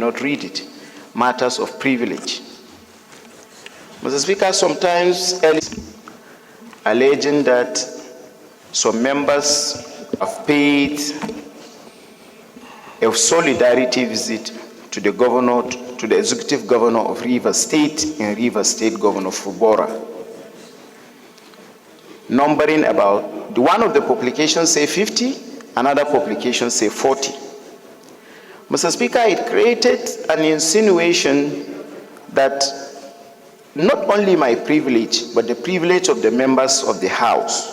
not read it. Matters of privilege. Mr. Speaker, sometimes alleging that some members have paid a solidarity visit to the governor, to the executive governor of Rivers State and Rivers State Governor Fubara, numbering about, one of the publications say 50, another publication say 40. Mr. Speaker, it created an insinuation that not only my privilege, but the privilege of the members of the House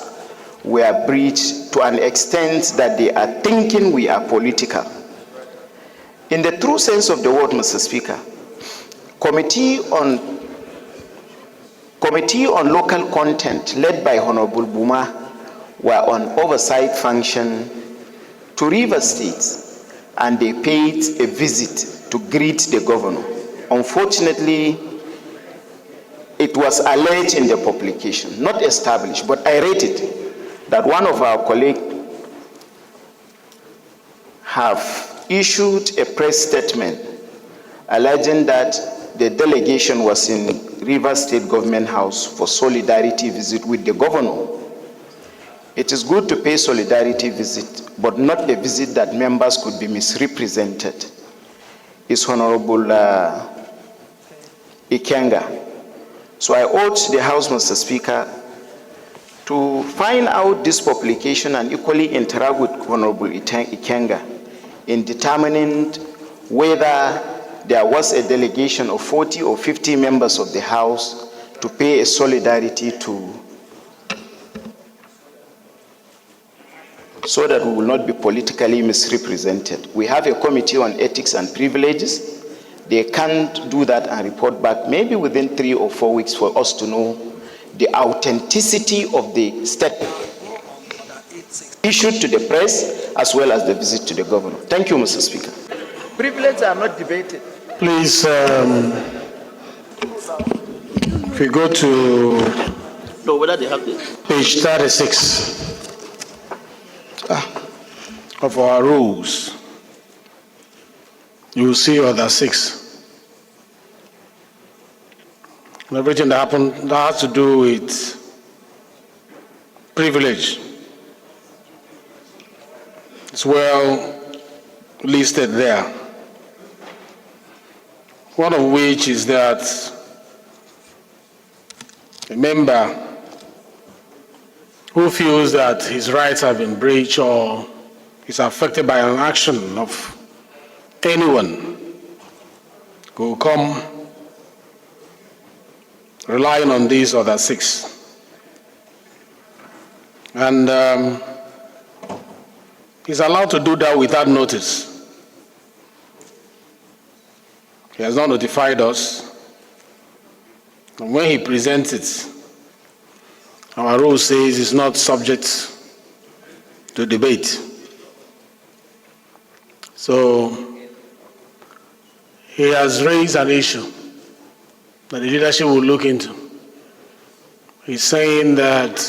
were breached to an extent that they are thinking we are political. In the true sense of the word, Mr. Speaker, Committee on Local Content, led by Honorable Buma, were on oversight function to Rivers State, and they paid a visit to greet the governor. Unfortunately, it was alleged in the publication, not established, but I read it, that one of our colleagues have issued a press statement alleging that the delegation was in Rivers State Government House for solidarity visit with the governor. It is good to pay solidarity visit, but not a visit that members could be misrepresented. Is Honorable Ikenga. So I urge the House, Mr. Speaker, to find out this publication and equally interact with Honorable Ikenga in determining whether there was a delegation of 40 or 50 members of the House to pay a solidarity to, so that we will not be politically misrepresented. We have a committee on ethics and privileges. They can't do that and report back maybe within 3 or 4 weeks for us to know the authenticity of the statement issued to the press as well as the visit to the governor. Thank you, Mr. Speaker. Privileges are not debated. Please, if we go to whether they have this. page 36 of our rules, you will see other 6. And everything that happened that has to do with privilege. It's well listed there. One of which is that a member who feels that his rights have been breached or is affected by an action of anyone will come relying on these other 6. And he's allowed to do that without notice. He has not notified us. And when he presents it, our rule says it's not subject to debate. So he has raised an issue that the leadership will look into. He's saying that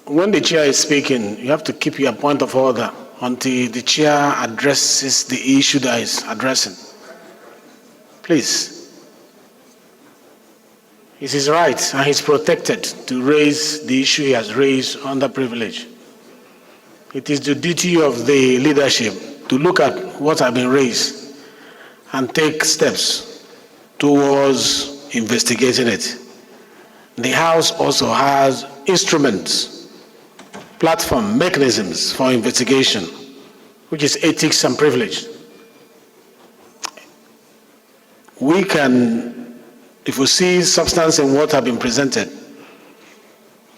when the chair is speaking, you have to keep your point of order until the chair addresses the issue that is addressing. Please. It's his right, and he's protected to raise the issue he has raised under privilege. It is the duty of the leadership to look at what has been raised and take steps towards investigating it. The House also has instruments, platform, mechanisms for investigation, which is ethics and privilege. We can, if we see substance in what has been presented,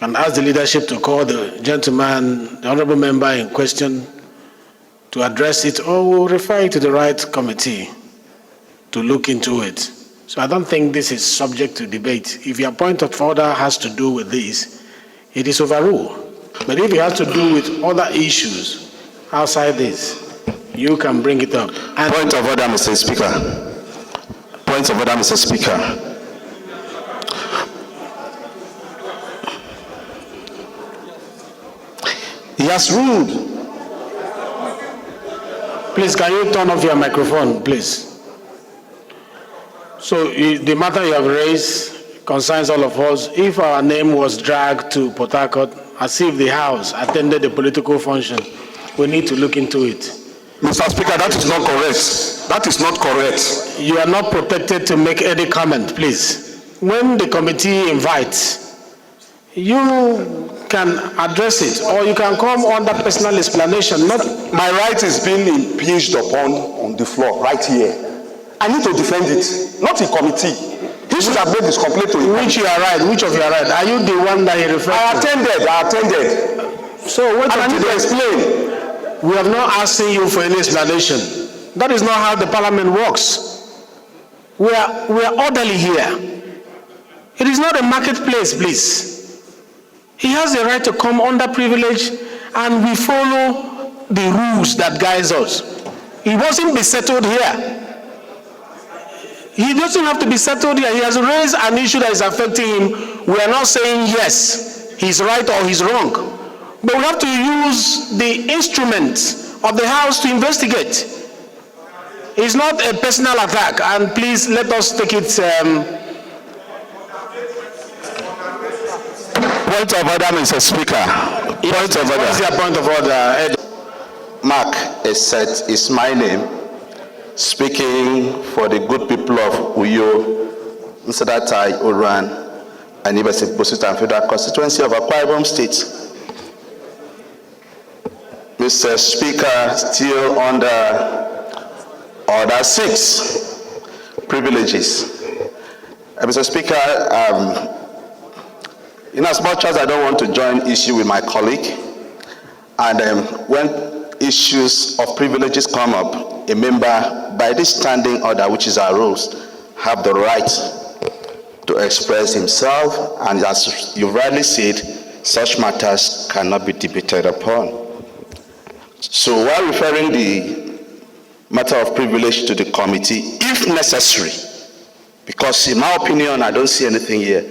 and ask the leadership to call the gentleman, the honorable member in question, to address it, or we'll refer it to the right committee to look into it. So I don't think this is subject to debate. If your point of order has to do with this, it is overruled. But if it has to do with other issues outside this, you can bring it up. And point of order, Mr. Speaker. Point of order, Mr. Speaker. He has ruled Please, can you turn off your microphone, please? So the matter you have raised concerns all of us. If our name was dragged to Port Harcourt as if the House attended a political function, we need to look into it. Mr. Speaker, that is not correct. That is not correct. You are not protected to make any comment, please. When the committee invites, you can address it, or you can come under personal explanation. Not my right is being impinged upon on the floor, right here. I need to defend it, not in committee. He should have made this complaint to him. Which you are right, which of you are right? Are you the one that he referred I to? attended. So what I need to explain. We have not asked you for any explanation. That is not how the parliament works. We are orderly here. It is not a marketplace, please. He has the right to come under privilege, and we follow the rules that guides us. He wasn't be settled here. He doesn't have to be settled here. He has raised an issue that is affecting him. We are not saying yes, he's right or he's wrong. But we have to use the instruments of the House to investigate. It's not a personal attack, and please let us take it. Point of order, Mr. Speaker. Point of order. What is your point of order? Mark Eset is my name, speaking for the good people of Uyo, Msadatai, Oran, and Ibasi Bosita and Federal Constituency of Akwa Ibom State. Mr. Speaker, still under Order 6, privileges. Mr. Speaker, in as much as I don't want to join issue with my colleague, and when issues of privileges come up, a member, by this standing order, which is our rules, have the right to express himself, and as you rightly said, such matters cannot be debated upon. So while referring the matter of privilege to the committee, if necessary, because in my opinion, I don't see anything here,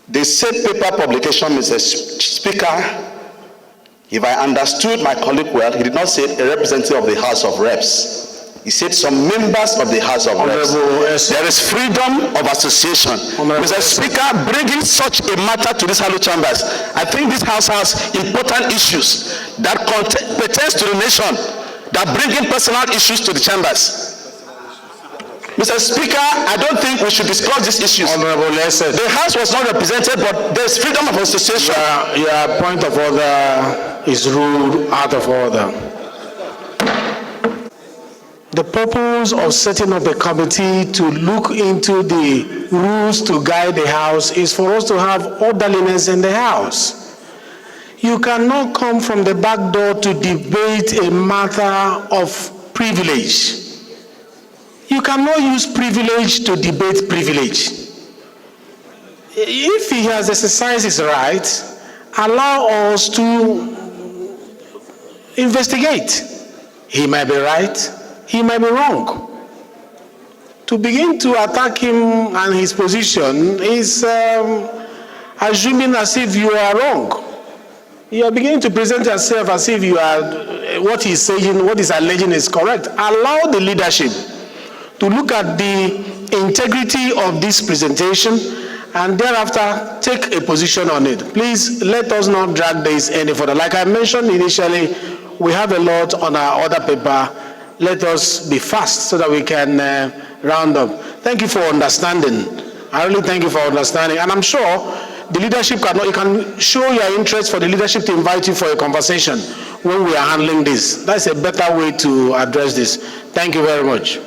the said paper publication, Mr. Speaker, if I understood my colleague well, he did not say a representative of the House of Reps. He said some members of the House of Reps. There is freedom of association. Mr. Speaker, bringing such a matter to this House chambers, I think this House has important issues that pertains to the nation, that bring in personal issues to the chambers. Mr. Speaker, I don't think we should discuss these issues. Honorable Lester. The House was not represented, but there is freedom of association. Your point of order is ruled out of order. The purpose of setting up a committee to look into the rules to guide the House is for us to have orderliness in the House. You cannot come from the back door to debate a matter of privilege. You cannot use privilege to debate privilege. If he has exercised his right, allow us to investigate. He might be right, he might be wrong. To begin to attack him and his position is assuming as if you are wrong. You are beginning to present yourself as if you are, what he's saying, what he's alleging is correct. Allow the leadership to look at the integrity of this presentation and thereafter take a position on it. Please let us not drag this any further. Like I mentioned initially, we have a lot on our order paper. Let us be fast so that we can round up. Thank you for understanding. I really thank you for understanding. And I'm sure the leadership you can show your interest for the leadership to invite you for a conversation when we are handling this. That's a better way to address this. Thank you very much.